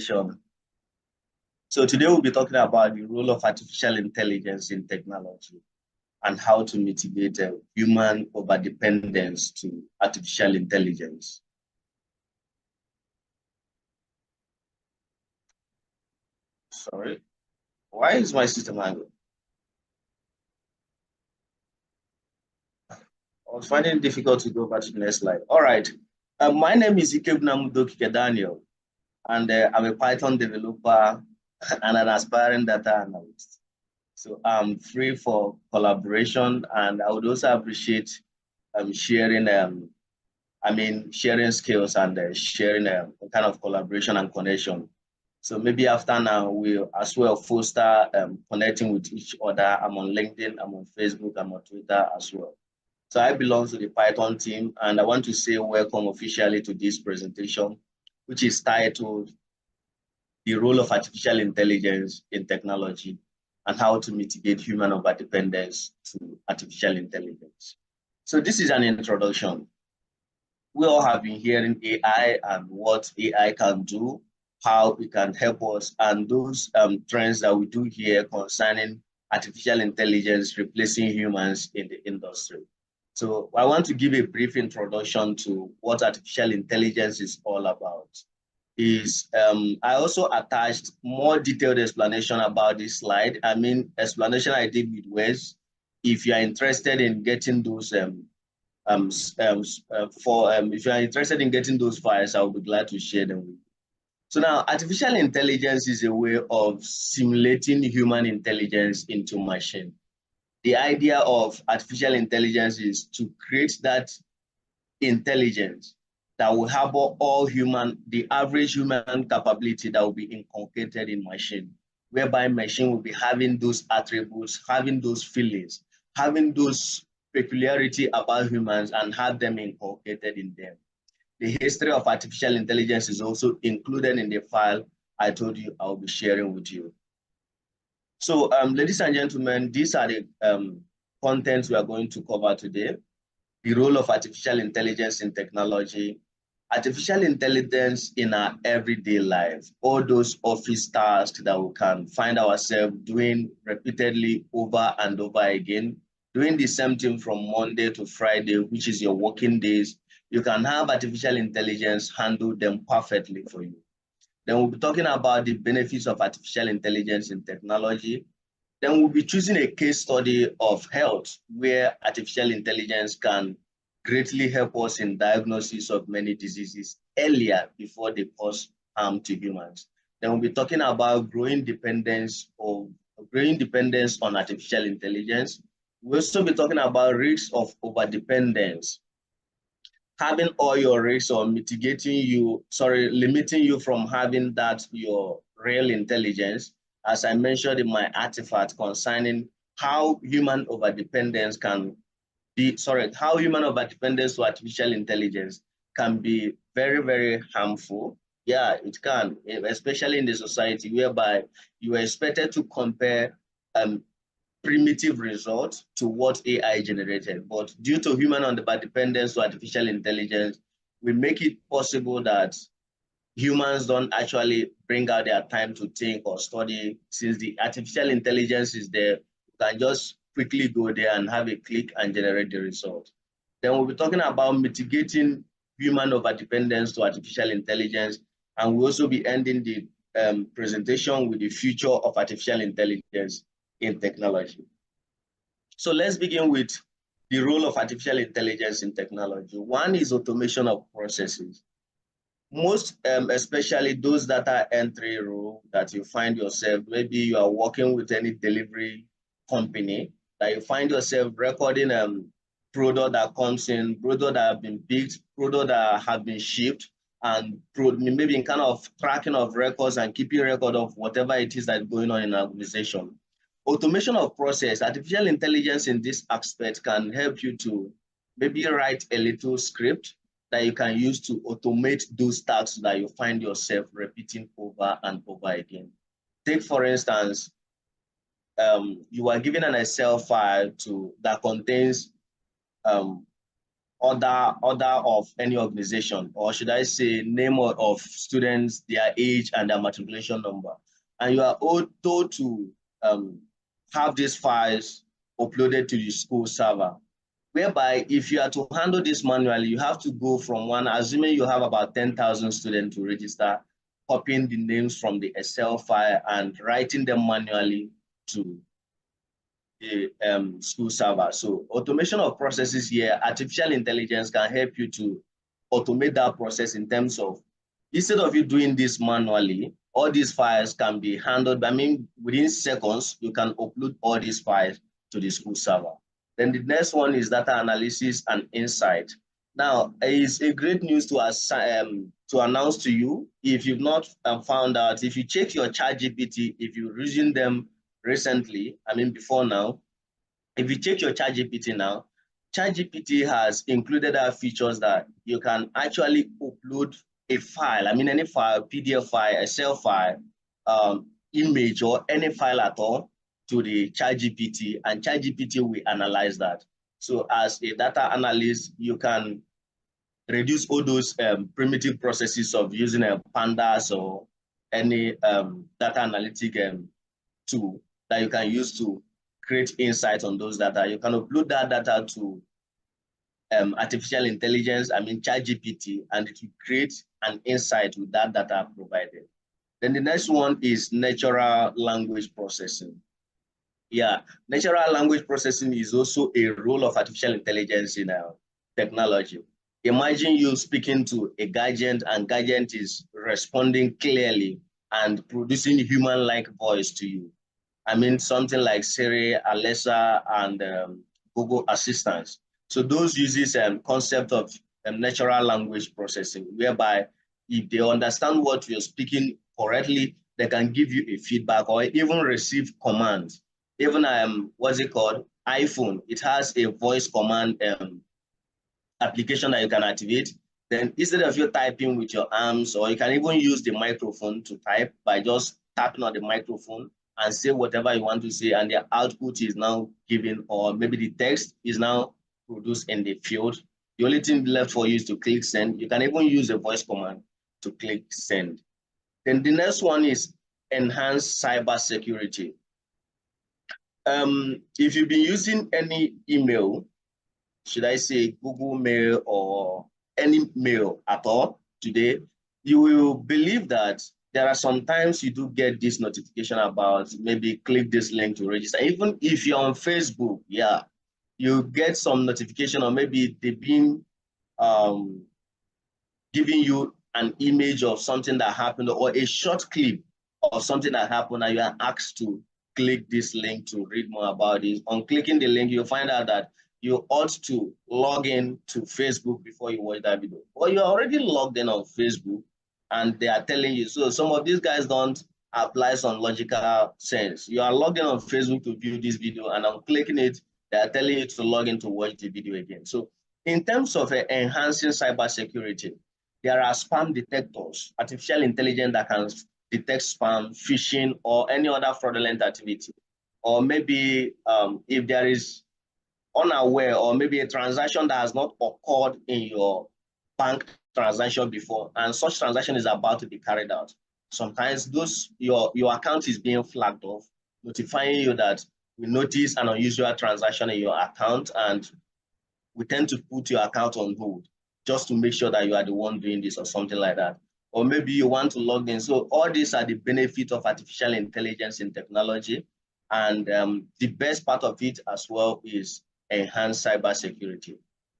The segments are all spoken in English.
So today we'll be talking about the role of artificial intelligence in technology and how to mitigate human overdependence to artificial intelligence. Sorry, why is my system hanging? I was finding it difficult to go back to the next slide. All right. My name is Ikegbunam Daniel, and I'm a Python developer and an aspiring data analyst. So I'm free for collaboration, and I would also appreciate sharing sharing skills and sharing a kind of collaboration and connection. So maybe after now, we'll as well foster connecting with each other. I'm on LinkedIn, I'm on Facebook, I'm on Twitter as well. So I belong to the Python team, and I want to say welcome officially to this presentation, which is titled The Role of Artificial Intelligence in Technology and How to Mitigate Human Overdependence to Artificial Intelligence. So this is an introduction. We all have been hearing AI and what AI can do, how it can help us, and those trends that we do hear concerning artificial intelligence replacing humans in the industry. So I want to give a brief introduction to what artificial intelligence is all about. I also attached more detailed explanation about this slide. I mean, explanation I did with words. If you are interested in getting those if you are interested in getting those files, I will be glad to share them with you. So now, artificial intelligence is a way of simulating human intelligence into machine. The idea of artificial intelligence is to create that intelligence that will have the average human capability that will be inculcated in machine, whereby machine will be having those attributes, having those feelings, having those peculiarity about humans and have them inculcated in them. The history of artificial intelligence is also included in the file I told you I'll be sharing with you. So, ladies and gentlemen, these are the contents we are going to cover today. The role of artificial intelligence in technology, artificial intelligence in our everyday life, all those office tasks that we can find ourselves doing repeatedly over and over again, doing the same thing from Monday to Friday, which is your working days. You can have artificial intelligence handle them perfectly for you. Then we'll be talking about the benefits of artificial intelligence in technology. Then we'll be choosing a case study of health where artificial intelligence can greatly help us in diagnosis of many diseases earlier before they cause harm to humans. Then we'll be talking about growing dependence on artificial intelligence. We'll also be talking about risks of overdependence, having all your risks or limiting you from having your real intelligence, as I mentioned in my artifact concerning how human overdependence to artificial intelligence can be very, very harmful. Yeah, it can, especially in the society whereby you are expected to compare primitive results to what AI generated. But due to human overdependence to artificial intelligence, we make it possible that humans don't actually bring out their time to think or study. Since the artificial intelligence is there, you can just quickly go there and have a click and generate the result. Then we'll be talking about mitigating human overdependence to artificial intelligence. And we'll also be ending the presentation with the future of artificial intelligence in technology. So let's begin with the role of artificial intelligence in technology. One is automation of processes. Most, especially those data entry role that you find yourself, maybe you are working with any delivery company, that you find yourself recording product that comes in, product that have been picked, product that have been shipped, and maybe in kind of tracking of records and keeping record of whatever it is that's going on in an organization. Automation of process, artificial intelligence in this aspect can help you to maybe write a little script that you can use to automate those tasks that you find yourself repeating over and over again. Take, for instance, you are given an Excel file that contains order of any organization, or should I say name of students, their age, and their matriculation number. And you are all told to have these files uploaded to the school server, whereby if you are to handle this manually, you have to go from one, assuming you have about 10,000 students to register, copying the names from the Excel file and writing them manually to the school server. So automation of processes here, artificial intelligence can help you to automate that process in terms of, instead of you doing this manually, all these files can be handled. I mean, within seconds, you can upload all these files to the school server. Then the next one is data analysis and insight. Now, it's a great news to announce to you, if you've not found out, if you check your ChatGPT, if you're using them recently, I mean before now, if you check your ChatGPT now, ChatGPT has included features that you can actually upload a file, I mean any file, PDF file, Excel file, image, or any file at all to the ChatGPT, and ChatGPT will analyze that. So as a data analyst, you can reduce all those primitive processes of using pandas or any data analytic tool that you can use to create insights on those data. You can upload that data to artificial intelligence, I mean ChatGPT, and it will create an insight with that data provided. Then the next one is natural language processing. Yeah, natural language processing is also a role of artificial intelligence in technology. Imagine you speaking to a gadget, and gadget is responding clearly and producing human-like voice to you. I mean, something like Siri, Alexa, and Google Assistants. So those uses concept of natural language processing, whereby if they understand what you're speaking correctly, they can give you a feedback or even receive commands. Even what's it called? iPhone, it has a voice command application that you can activate. Then instead of you typing with your arms, or you can even use the microphone to type by just tapping on the microphone and say whatever you want to say, and the output is now given, or maybe the text is now produced in the field. The only thing left for you is to click send. You can even use a voice command to click send. Then the next one is enhanced cyber security. If you've been using any email, should I say Google Mail or any mail at all today, you will believe that there are sometimes you do get this notification about maybe click this link to register. Even if you're on Facebook, yeah, you get some notification, or maybe they've been giving you an image of something that happened, or a short clip of something that happened, and you are asked to click this link to read more about it. On clicking the link, you'll find out that you ought to log in to Facebook before you watch that video. Or you're already logged in on Facebook, and they are telling you. So some of these guys don't apply some logical sense. You are logged in on Facebook to view this video, and on clicking it, they are telling you to log in to watch the video again. So in terms of enhancing cybersecurity, there are spam detectors, artificial intelligence that can detect spam, phishing, or any other fraudulent activity. Or maybe if there is unaware, or maybe a transaction that has not occurred in your bank transaction before, and such transaction is about to be carried out. Sometimes your account is being flagged off, notifying you that we notice an unusual transaction in your account, and we tend to put your account on hold just to make sure that you are the one doing this or something like that. Or maybe you want to log in. So all these are the benefits of artificial intelligence in technology. And the best part of it as well is enhanced cybersecurity.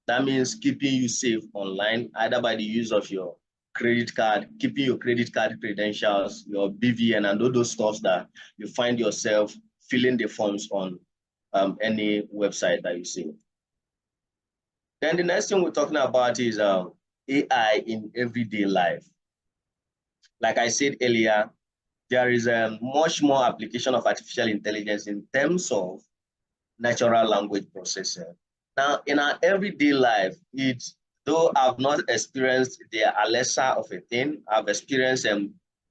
That means keeping you safe online, either by the use of your credit card, keeping your credit card credentials, your BVN, and all those stuff that you find yourself filling the forms on any website that you see. Then the next thing we're talking about is AI in everyday life. Like I said earlier, there is much more application of artificial intelligence in terms of natural language processing. Now, in our everyday life, though I've not experienced the Alexa of a thing, I've experienced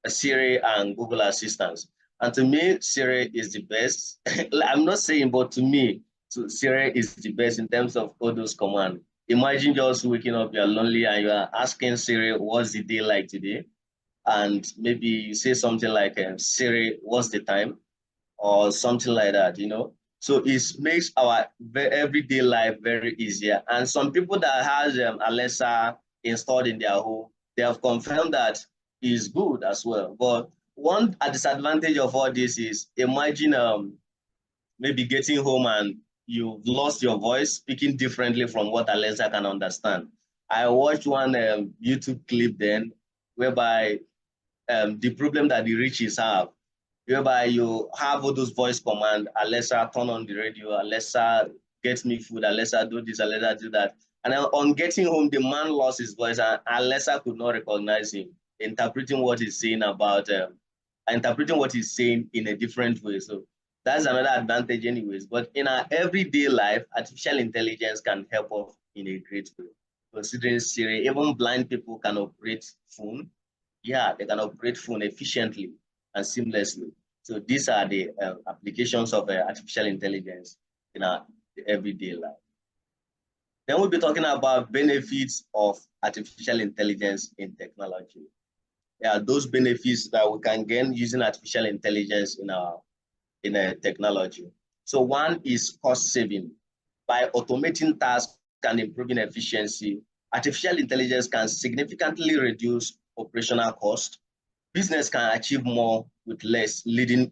Siri and Google Assistants. And to me, Siri is the best. I'm not saying, but to me, Siri is the best in terms of all those commands. Imagine just waking up, you're lonely, and you are asking Siri, what's the day like today? And maybe you say something like, Siri, what's the time? Or something like that, you know. So it makes our everyday life very easier. And some people that has Alexa installed in their home, they have confirmed that is good as well. But one disadvantage of all this is, imagine maybe getting home and you've lost your voice, speaking differently from what Alexa can understand. I watched one YouTube clip then whereby the problem that the riches have, whereby you have all those voice command, Alexa, turn on the radio, Alexa, get me food, Alexa, do this, Alexa, do that. And on getting home, the man lost his voice and Alexa could not recognize him, interpreting what he's saying about, interpreting what he's saying in a different way. So that's another advantage anyways. But in our everyday life, artificial intelligence can help us in a great way. Considering Siri, even blind people can operate phone. Yeah, they can operate phone efficiently and seamlessly. So these are the applications of artificial intelligence in our everyday life. Then we'll be talking about benefits of artificial intelligence in technology. Yeah, those benefits that we can gain using artificial intelligence in our technology. So one is cost saving. By automating tasks and improving efficiency, artificial intelligence can significantly reduce operational cost. Business can achieve more with less, leading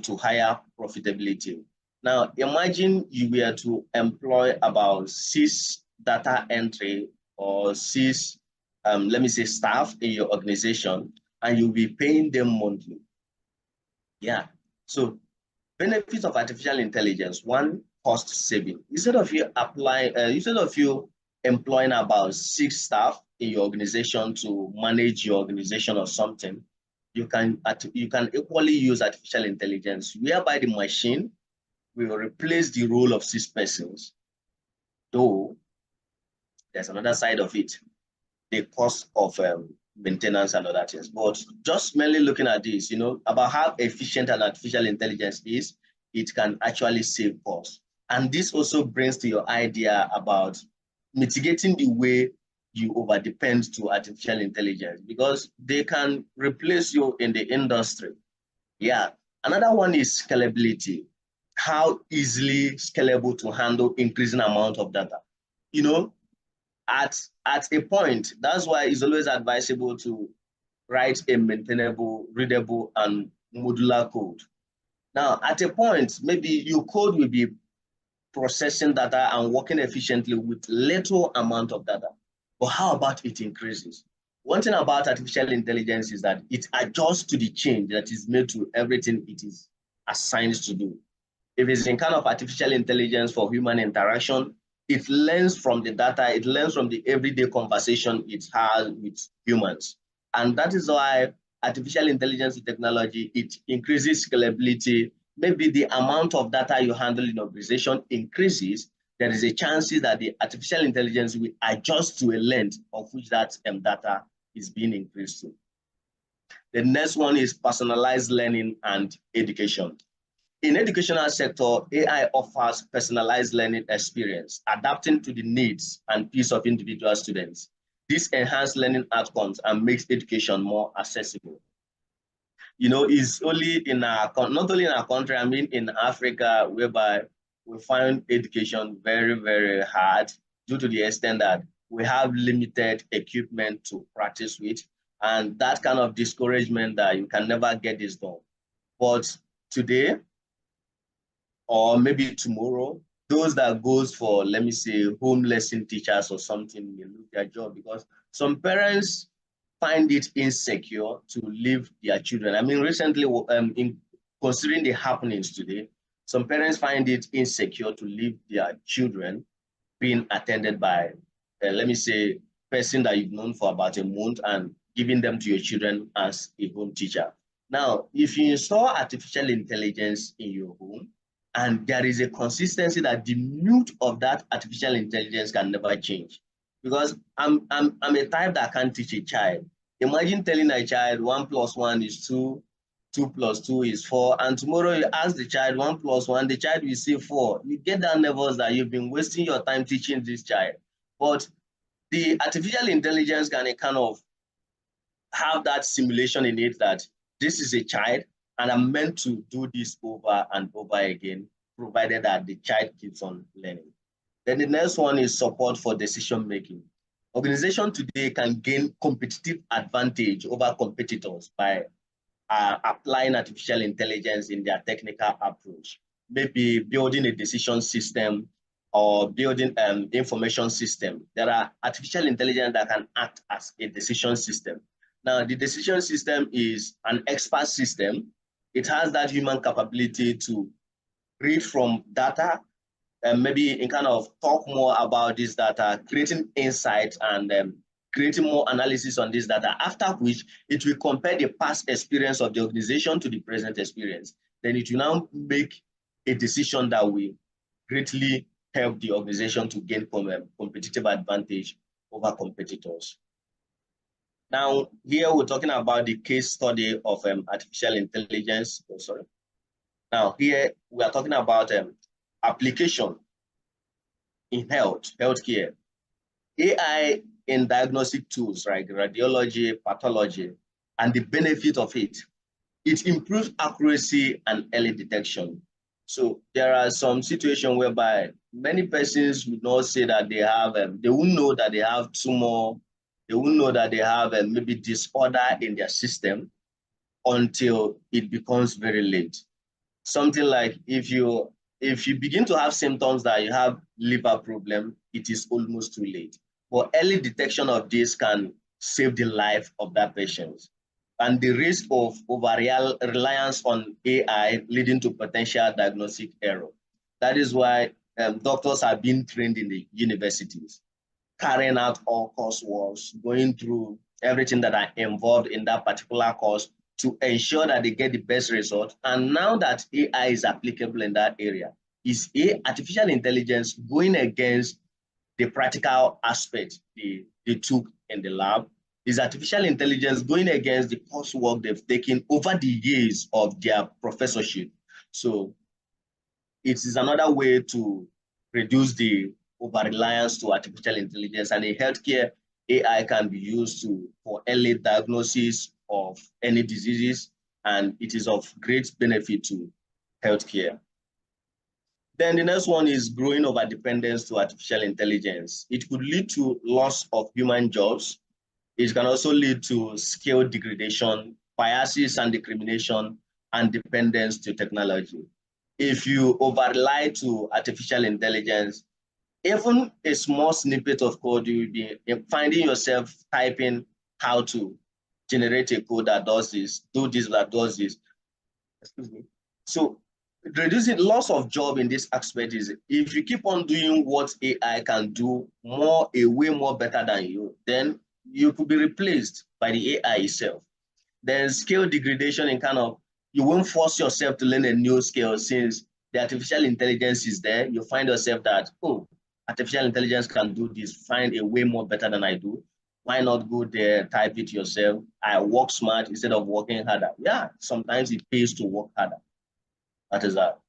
to higher profitability. Now, imagine you were to employ about 6 data entry or 6, let me say, staff in your organization, and you'll be paying them monthly. Yeah. So benefits of artificial intelligence: one, cost saving. Instead of you employing about 6 staff in your organization to manage your organization or something, you can equally use artificial intelligence, whereby the machine will replace the role of 6 persons. Though there's another side of it, the cost of maintenance and other things. But just mainly looking at this, you know, about how efficient an artificial intelligence is, it can actually save costs. And this also brings to your idea about mitigating the way you overdepend to artificial intelligence, because they can replace you in the industry. Yeah. Another one is scalability. How easily scalable to handle increasing amount of data. You know, at a point, that's why it's always advisable to write a maintainable, readable, and modular code. Now, at a point, maybe your code will be processing data and working efficiently with little amount of data. But how about it increases? One thing about artificial intelligence is that it adjusts to the change that is made to everything it is assigned to do. If it's in kind of artificial intelligence for human interaction, it learns from the data, it learns from the everyday conversation it has with humans. And that is why artificial intelligence technology, it increases scalability. Maybe the amount of data you handle in organization increases, there is a chance that the artificial intelligence will adjust to a length of which that data is being increased to. The next one is personalized learning and education. In educational sector, AI offers personalized learning experience, adapting to the needs and pace of individual students. This enhances learning outcomes and makes education more accessible. You know, it's only in our, not only in our country, I mean in Africa, whereby we find education very, very hard due to the extent that we have limited equipment to practice with, and that kind of discouragement that you can never get this done. But today, or maybe tomorrow, those that goes for, let me say, home lesson teachers or something will lose their job, because some parents find it insecure to leave their children. I mean, recently, in considering the happenings today, some parents find it insecure to leave their children being attended by, let me say, person that you've known for about a month and giving them to your children as a home teacher. Now, if you install artificial intelligence in your home, and there is a consistency that the mood of that artificial intelligence can never change. Because I'm a type that can't teach a child. Imagine telling a child 1 plus 1 is 2, 2 plus 2 is 4, and tomorrow you ask the child 1 plus 1, the child will say 4. You get that nervous that you've been wasting your time teaching this child. But the artificial intelligence can kind of have that simulation in it that this is a child and I'm meant to do this over and over again, provided that the child keeps on learning. Then the next one is support for decision making. Organization today can gain competitive advantage over competitors by applying artificial intelligence in their technical approach, maybe building a decision system or building information system. There are artificial intelligence that can act as a decision system. Now, the decision system is an expert system. It has that human capability to read from data and maybe in kind of talk more about this data, creating insights and creating more analysis on this data, after which it will compare the past experience of the organization to the present experience. Then it will now make a decision that will greatly help the organization to gain competitive advantage over competitors. Now, here we're talking about the case study of artificial intelligence. Oh, sorry. Now, here we are talking about application in healthcare. AI in diagnostic tools, right? Radiology, pathology, and the benefit of it. It improves accuracy and early detection. So there are some situations whereby many persons would not say that they have, they won't know that they have tumor, they won't know that they have maybe disorder in their system until it becomes very late. Something like if you begin to have symptoms that you have liver problem, it is almost too late. But early detection of this can save the life of that patient. And the risk of over-reliance on AI leading to potential diagnostic error. That is why doctors are being trained in the universities, carrying out all coursework, going through everything that are involved in that particular course to ensure that they get the best result. And now that AI is applicable in that area, is artificial intelligence going against the practical aspect they took in the lab? Is artificial intelligence going against the coursework they've taken over the years of their professorship? So it is another way to reduce the over-reliance to artificial intelligence. And in healthcare, AI can be used for early diagnosis of any diseases, and it is of great benefit to healthcare. Then the next one is growing overdependence to artificial intelligence. It could lead to loss of human jobs. It can also lead to skill degradation, biases and discrimination, and dependence to technology. If you over-rely to artificial intelligence, even a small snippet of code, you will be finding yourself typing how to generate a code that does this, do this, that does this. Excuse me. So reducing loss of job in this aspect is if you keep on doing what AI can do way more better than you, then you could be replaced by the AI itself. Then skill degradation in kind of, you won't force yourself to learn a new skill since the artificial intelligence is there. You find yourself that, oh, artificial intelligence can do this, find a way more better than I do. Why not go there, type it yourself? I work smart instead of working harder. Yeah, sometimes it pays to work harder. That is that.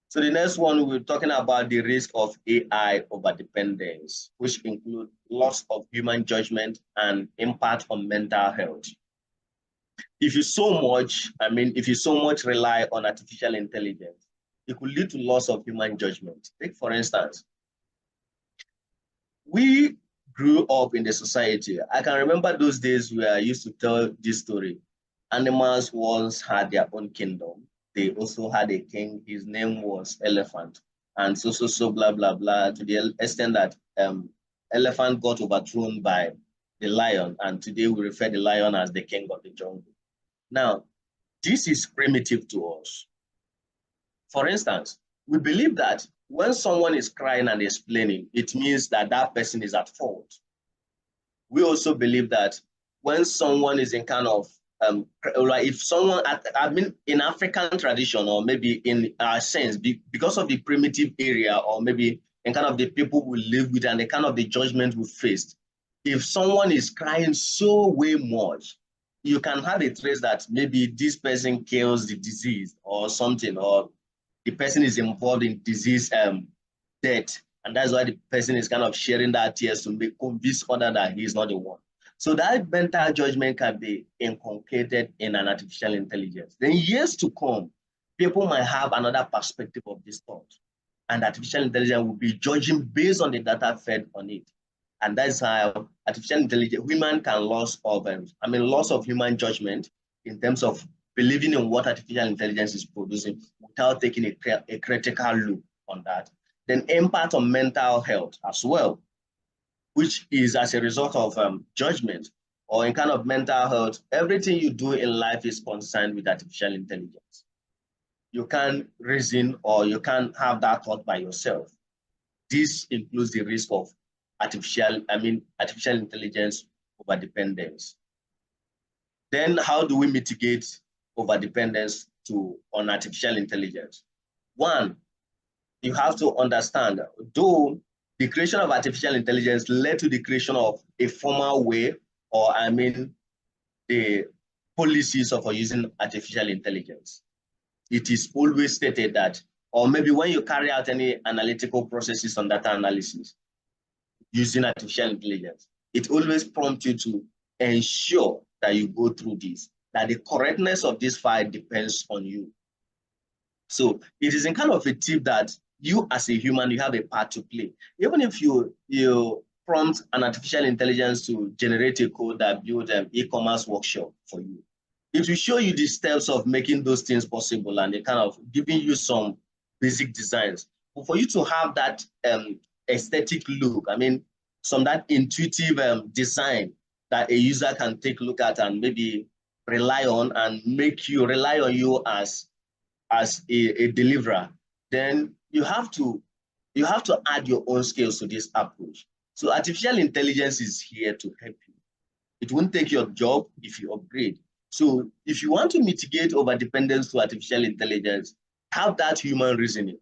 So the next one, we're talking about the risk of AI overdependence, which include loss of human judgment and impact on mental health. If you so much rely on artificial intelligence, it could lead to loss of human judgment. Take, for instance, we grew up in the society. I can remember those days where I used to tell this story. Animals once had their own kingdom. They also had a king. His name was Elephant. And so, blah, blah, blah, to the extent that Elephant got overthrown by the lion. And today we refer the lion as the king of the jungle. Now, this is primitive to us. For instance, we believe that when someone is crying and explaining, it means that that person is at fault. We also believe that when someone is in kind of, if someone, I mean, in African tradition, or maybe in our sense, because of the primitive area, or maybe in kind of the people we live with and the kind of the judgment we faced, if someone is crying so way much, you can have a trace that maybe this person kills the disease or something, or the person is involved in disease death And that's why the person is kind of sharing that tears to make convince other that he's not the one. So that mental judgment can be inculcated in an artificial intelligence. Then years to come, people might have another perspective of this thought. And artificial intelligence will be judging based on the data fed on it. And that's how artificial intelligence, human can loss of human judgment in terms of believing in what artificial intelligence is producing without taking a critical look on that. Then impact on mental health as well, which is as a result of judgment or in kind of mental health. Everything you do in life is concerned with artificial intelligence. You can't reason or you can't have that thought by yourself. This includes the risk of artificial intelligence overdependence. Then how do we mitigate overdependence on artificial intelligence? One, you have to understand, though the creation of artificial intelligence led to the creation of a formal way, or the policies of using artificial intelligence. It is always stated that, or maybe when you carry out any analytical processes on data analysis using artificial intelligence, it always prompts you to ensure that you go through this, that the correctness of this file depends on you. So it is in kind of a tip that you as a human, you have a part to play. Even if you prompt an artificial intelligence to generate a code that builds an e-commerce workshop for you, it will show you the steps of making those things possible and it kind of giving you some basic designs. But for you to have that aesthetic look, some that intuitive design that a user can take a look at and maybe rely on and make you rely on you as a deliverer, then you have to add your own skills to this approach. So artificial intelligence is here to help you. It won't take your job if you upgrade. So if you want to mitigate overdependence to artificial intelligence, have that human reasoning.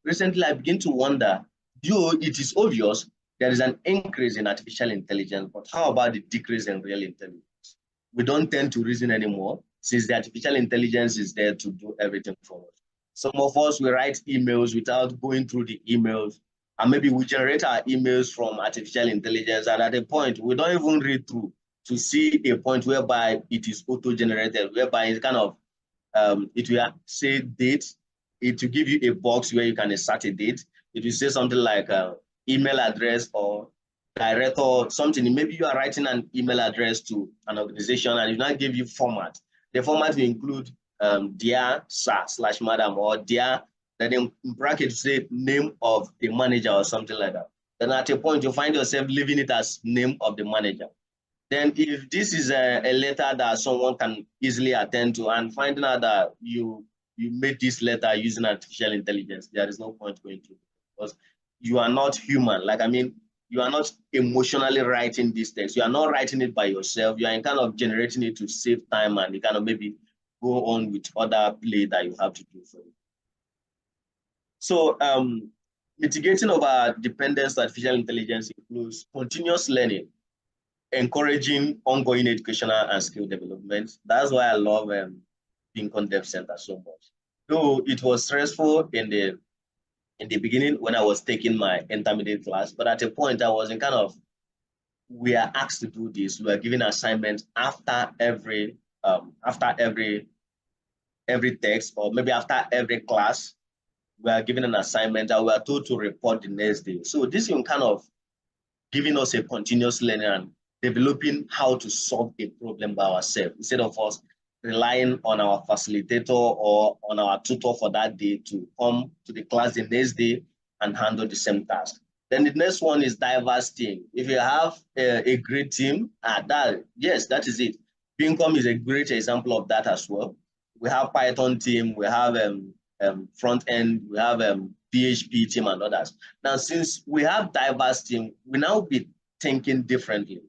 Recently, I begin to wonder, though it is obvious there is an increase in artificial intelligence, but how about the decrease in real intelligence? We don't tend to reason anymore since the artificial intelligence is there to do everything for us. Some of us, we write emails without going through the emails, and maybe we generate our emails from artificial intelligence, and at a point, we don't even read through to see a point whereby it is auto-generated, whereby it's kind of, it will say date, it will give you a box where you can insert a date. It will say something like email address or director or something. Maybe you are writing an email address to an organization and it will not give you format. The format will include dear sir/madam or dear, then in brackets say name of the manager or something like that. Then at a point you find yourself leaving it as name of the manager. Then if this is a letter that someone can easily attend to and finding out that you made this letter using artificial intelligence, there is no point going to, because you are not human. You are not emotionally writing this text. You are not writing it by yourself. You are kind of generating it to save time and you kind of maybe go on with other play that you have to do for you. So mitigating over dependence to artificial intelligence includes continuous learning, encouraging ongoing educational and skill development. That's why I love Beacon Dev Center so much. Though it was stressful in the beginning when I was taking my intermediate class, but at a point I was in kind of, we are asked to do this. We are given assignments after every text, or maybe after every class, we are given an assignment and we are told to report the next day. So this is kind of giving us a continuous learning and developing how to solve a problem by ourselves instead of us relying on our facilitator or on our tutor for that day to come to the class the next day and handle the same task. Then the next one is diverse team. If you have a great team, yes, that is it. Beacon is a great example of that as well. We have Python team, we have front end, we have PHP team and others. Now, since we have diverse team, we now be thinking differently.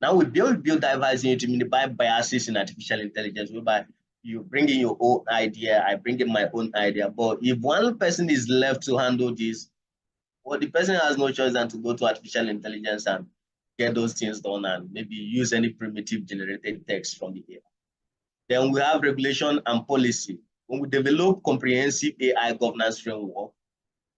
Now we build diversity to minimize biases in artificial intelligence, whereby you bring in your own idea, I bring in my own idea. But if one person is left to handle this, well, the person has no choice than to go to artificial intelligence and get those things done and maybe use any primitive generated text from the AI. Then we have regulation and policy. When we develop comprehensive AI governance framework,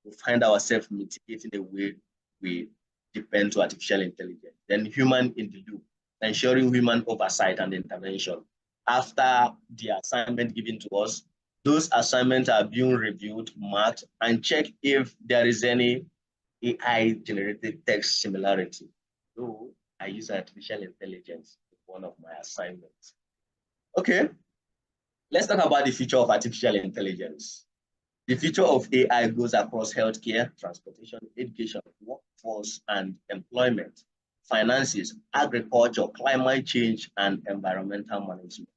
we find ourselves mitigating the way we depend to artificial intelligence. Then human in the loop, ensuring human oversight and intervention. After the assignment given to us, those assignments are being reviewed, marked, and checked if there is any AI-generated text similarity. So I use artificial intelligence as one of my assignments. Okay, let's talk about the future of artificial intelligence. The future of AI goes across healthcare, transportation, education, workforce, and employment, finances, agriculture, climate change, and environmental management.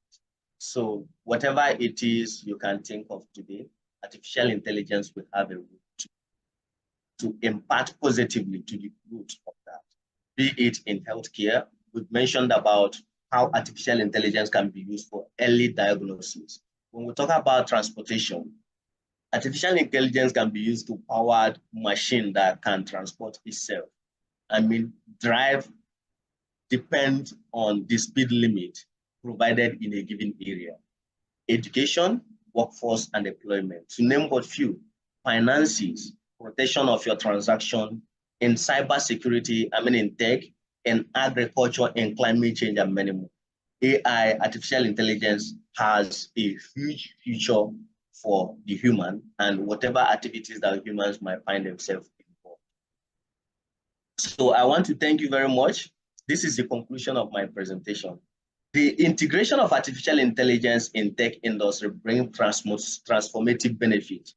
So whatever it is you can think of today, artificial intelligence will have a role to impact positively to the growth of that. Be it in healthcare, we've mentioned about how artificial intelligence can be used for early diagnosis. When we talk about transportation, artificial intelligence can be used to power machine that can transport itself. I mean, drive depends on the speed limit provided in a given area. Education, workforce, and employment. To name but few, finances, protection of your transaction, in cybersecurity, I mean in tech, in agriculture, and climate change, and many more. AI, artificial intelligence, has a huge future for the human and whatever activities that humans might find themselves involved. So I want to thank you very much. This is the conclusion of my presentation. The integration of artificial intelligence in tech industry brings transformative benefits,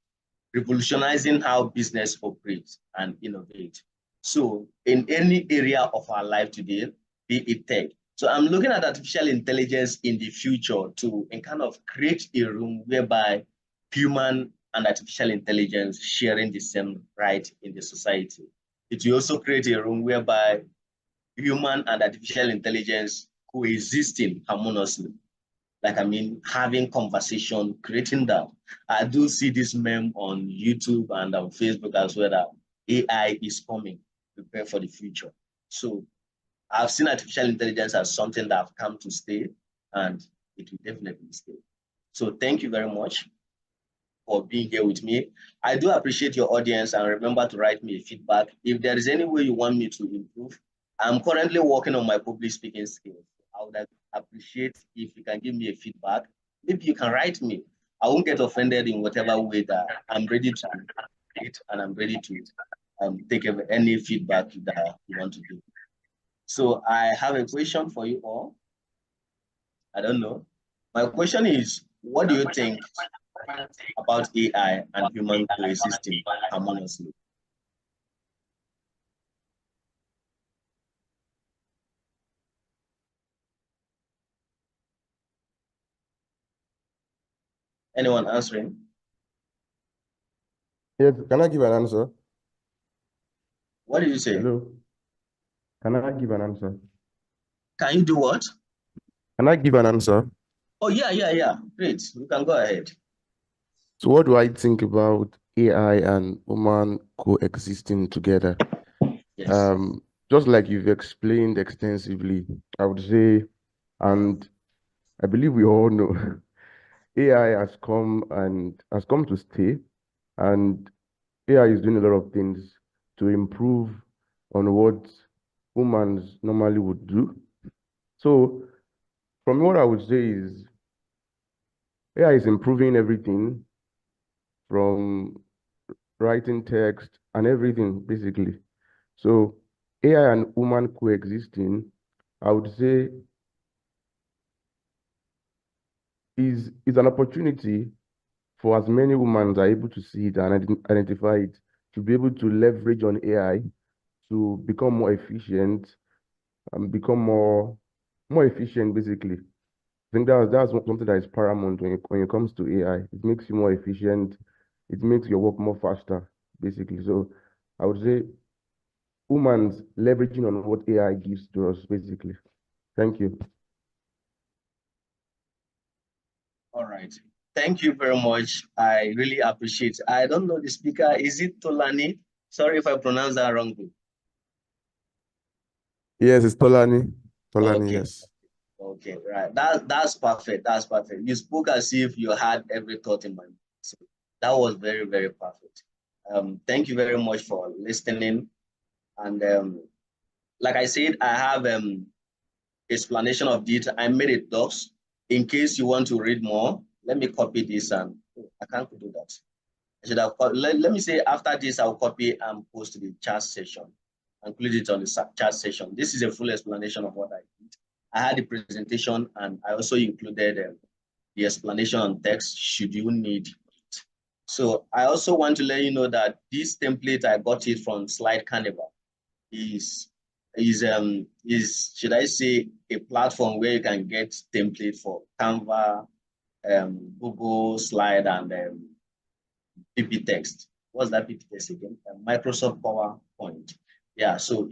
revolutionizing how business operates and innovate. So in any area of our life today, be it tech. So I'm looking at artificial intelligence in the future to kind of create a room whereby human and artificial intelligence sharing the same right in the society. It will also create a room whereby human and artificial intelligence coexisting harmoniously. Like, I mean, having conversation, creating that. I do see this meme on YouTube and on Facebook as well that AI is coming, prepare for the future. So I've seen artificial intelligence as something that have come to stay and it will definitely stay. So thank you very much for being here with me. I do appreciate your audience and remember to write me a feedback. If there is any way you want me to improve, I'm currently working on my public speaking skills. I would appreciate if you can give me a feedback. Maybe you can write me. I won't get offended in whatever way that I'm ready to it and I'm ready to take any feedback that you want to do. So I have a question for you all. I don't know. My question is, what do you think about AI and human coexisting harmoniously? Anyone answering? Yes, can I give an answer? What did you say? Hello? Can I give an answer? Can you do what? Can I give an answer? Oh, yeah. Great. You can go ahead. So what do I think about AI and human coexisting together? Yes. Just like you've explained extensively, I would say, and I believe we all know, AI has come to stay, and AI is doing a lot of things to improve on what humans normally would do. So from what I would say is AI is improving everything from writing text and everything, basically. So AI and human coexisting, I would say, is an opportunity for as many humans are able to see it and identify it, to be able to leverage on AI to become more efficient and become more efficient, basically. I think that's something that is paramount when it comes to AI. It makes you more efficient. It makes your work more faster, basically. So I would say humans leveraging on what AI gives to us, basically. Thank you. All right. Thank you very much. I really appreciate it. I don't know the speaker. Is it Tolani? Sorry if I pronounce that wrongly. Yes, it's Tolani. Tolani, Okay. yes. Okay, right. That's perfect. That's perfect. You spoke as if you had every thought in mind. So that was very, very perfect. Thank you very much for listening. And like I said, I have explanation of it. I made it docs in case you want to read more. Let me copy this and I can't do that. I should have let me say after this I'll copy and post the chat session, include it on the chat session. This is a full explanation of what I did. I had the presentation and I also included the explanation on text should you need it. So I also want to let you know that this template I got it from Slide Carnival is should I say a platform where you can get template for Canva, Google Slide, and PP text. What's that PP text again? Microsoft PowerPoint. Yeah, so